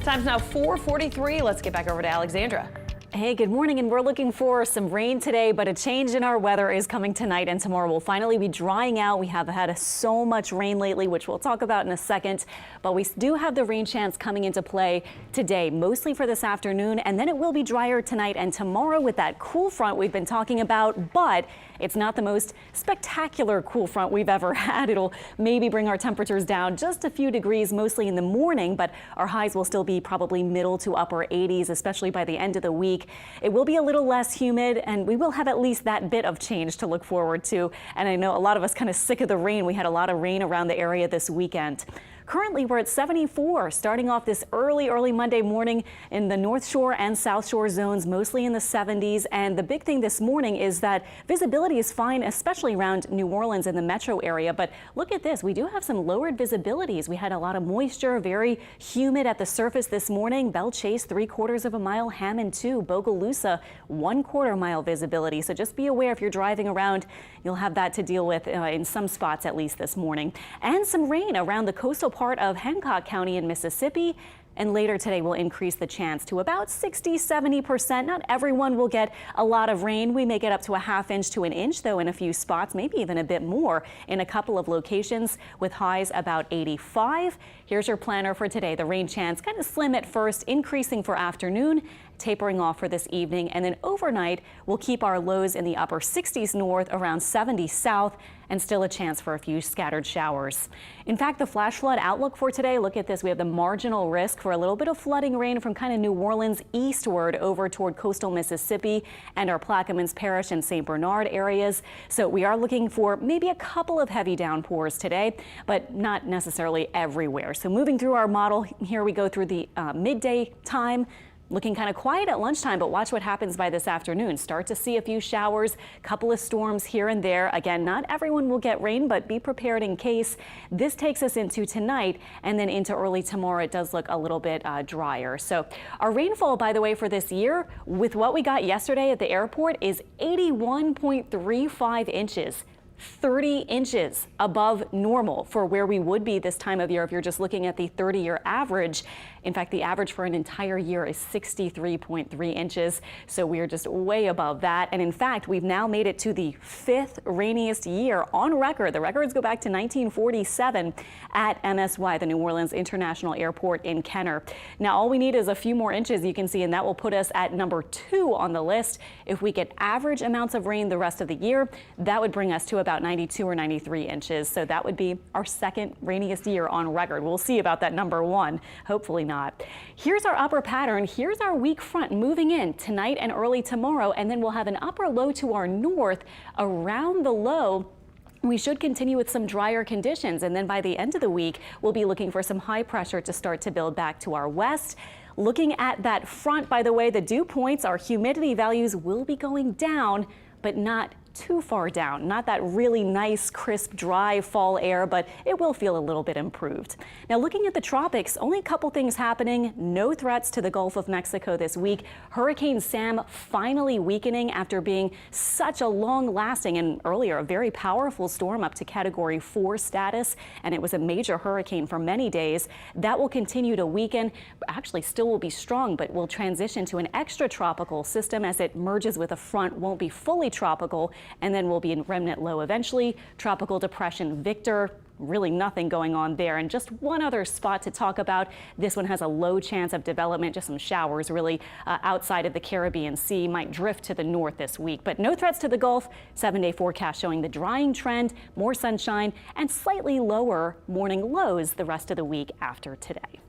Time's now 4:43. Let's get back over to Alexandra. Hey, good morning, and we're looking for some rain today, but a change in our weather is coming tonight and tomorrow. We'll finally be drying out. We have had so much rain lately, which we'll talk about in a second, but we do have the rain chance coming into play today, mostly for this afternoon, and then it will be drier tonight and tomorrow with that cool front we've been talking about, but it's not the most spectacular cool front we've ever had. It'll maybe bring our temperatures down just a few degrees, mostly in the morning, but our highs will still be probably middle to upper 80s, especially by the end of the week. It will be a little less humid, and we will have at least that bit of change to look forward to. And I know a lot of us kind of sick of the rain. We had a lot of rain around the area this weekend. Currently, we're at 74, starting off this early Monday morning in the North Shore and South Shore zones, mostly in the 70s. And the big thing this morning is that visibility is fine, especially around New Orleans and the metro area. But look at this. We do have some lowered visibilities. We had a lot of moisture, very humid at the surface this morning. Belle Chase, 3/4 of a mile, Hammond 2, Bogalusa, 1/4 mile visibility. So just be aware if you're driving around, you'll have that to deal with in some spots, at least this morning. And some rain around the coastal part of Hancock County in Mississippi, and later today will increase the chance to about 60–70%. Not everyone will get a lot of rain. We may get up to a ½ inch to an inch, though, in a few spots, maybe even a bit more in a couple of locations, with highs about 85. Here's your planner for today. The rain chance kind of slim at first, increasing for afternoon, tapering off for this evening, and then overnight we'll keep our lows in the upper 60s north, around 70 south, and still a chance for a few scattered showers. In fact, the flash flood outlook for today, look at this. We have the marginal risk for a little bit of flooding rain from kind of New Orleans eastward over toward coastal Mississippi and our Plaquemines Parish and St. Bernard areas. So we are looking for maybe a couple of heavy downpours today, but not necessarily everywhere. So moving through our model, here we go through the midday time. Looking kind of quiet at lunchtime, but watch what happens by this afternoon. Start to see a few showers, couple of storms here and there. Again, not everyone will get rain, but be prepared in case. This takes us into tonight, and then into early tomorrow. It does look a little bit drier. So our rainfall, by the way, for this year, with what we got yesterday at the airport, is 81.35 inches. 30 inches above normal for where we would be this time of year if you're just looking at the 30-year average. In fact, the average for an entire year is 63.3 inches. So we are just way above that. And in fact, we've now made it to the 5th rainiest year on record. The records go back to 1947 at MSY, the New Orleans International Airport in Kenner. Now, all we need is a few more inches, you can see, and that will put us at number 2 on the list. If we get average amounts of rain the rest of the year, that would bring us to about 92 or 93 inches. So that would be our 2nd rainiest year on record. We'll see about that number 1. Hopefully not. Here's our upper pattern. Here's our weak front moving in tonight and early tomorrow, and then we'll have an upper low to our north. Around the low, we should continue with some drier conditions, and then by the end of the week, we'll be looking for some high pressure to start to build back to our west. Looking at that front, by the way, the dew points, our humidity values will be going down, but not too far down. Not that really nice, crisp, dry fall air, but it will feel a little bit improved. Now, looking at the tropics, only a couple things happening. No threats to the Gulf of Mexico this week. Hurricane Sam finally weakening after being such a long-lasting and earlier a very powerful storm up to Category 4 status, and it was a major hurricane for many days. That will continue to weaken. Actually, still will be strong, but will transition to an extratropical system as it merges with a front. Won't be fully tropical, and then we'll be in remnant low eventually. Tropical Depression Victor, really nothing going on there. And just one other spot to talk about. This one has a low chance of development, just some showers really outside of the Caribbean Sea, might drift to the north this week. But no threats to the Gulf. 7-day forecast showing the drying trend, more sunshine, and slightly lower morning lows the rest of the week after today.